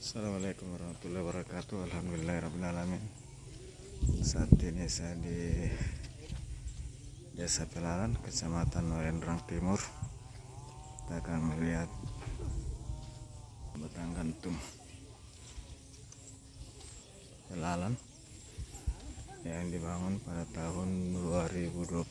Assalamualaikum warahmatullahi wabarakatuh. Alhamdulillahirrahmanirrahim. Saat ini saya di Desa Pelalan, Kecamatan Walendrang Timur. Kita akan melihat batang gantung Pelalan yang dibangun pada tahun 2022.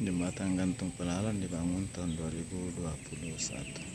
Jembatan gantung Pelalan dibangun tahun 2021.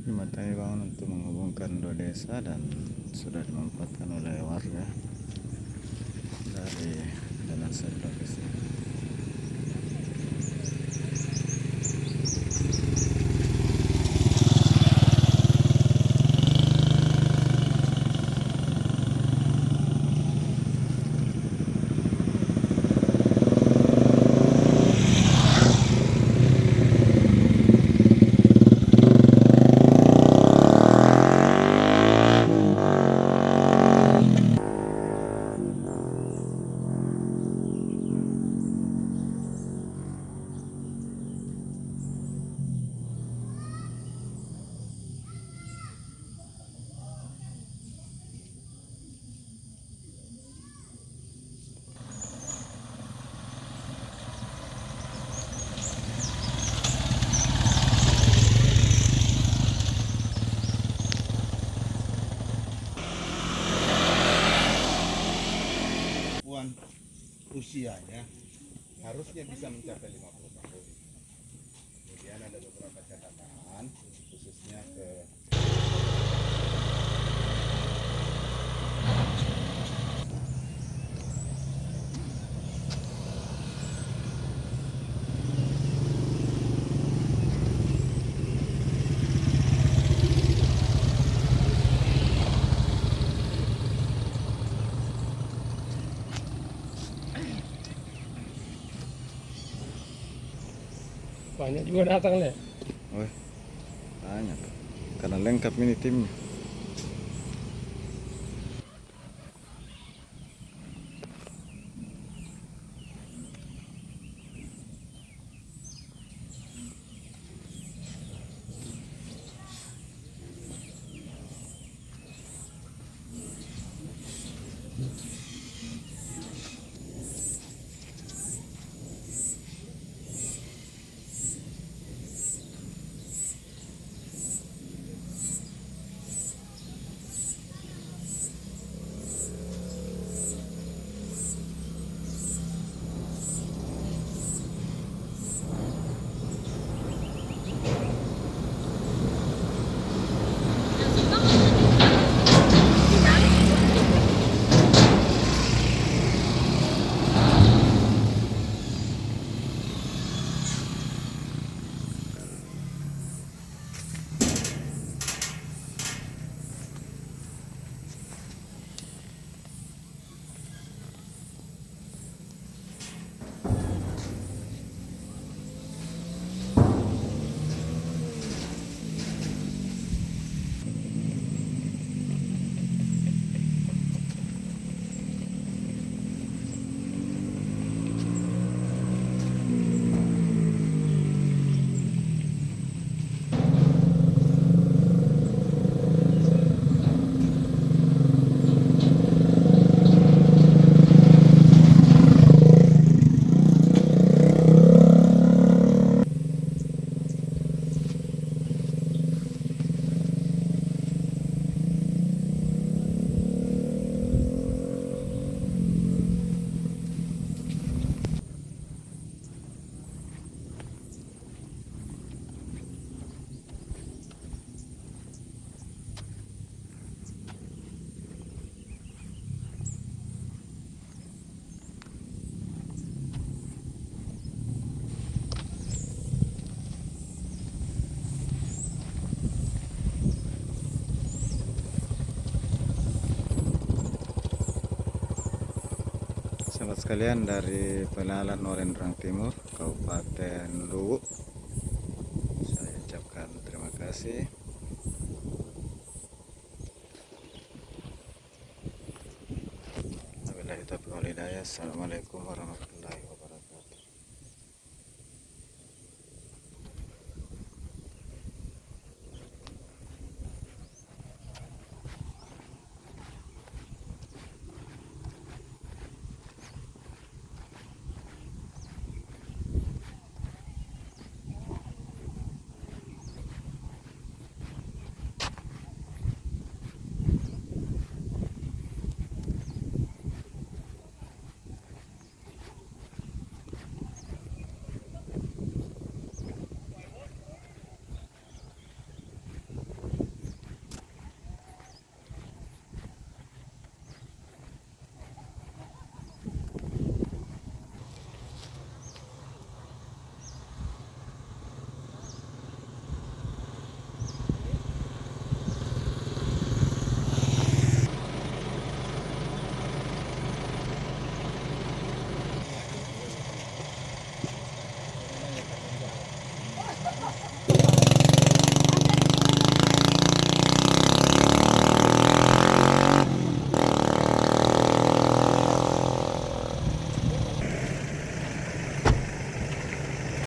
Jembatan ini dibangun untuk menghubungkan dua desa dan sudah dimanfaatkan oleh warga dari jalan sebelah ke sini. Usianya harusnya bisa mencapai 50 tahun. Kemudian ada beberapa catatan khususnya ke banyak juga datang deh. Wih, banyak karena lengkap ini timnya. sekalian, dari Penalan Norendrang Timur, Kabupaten Luwu, saya ucapkan terima kasih. Wabillahi taufiq wal hidayah. Assalamualaikum warahmatullahi wabarakatuh.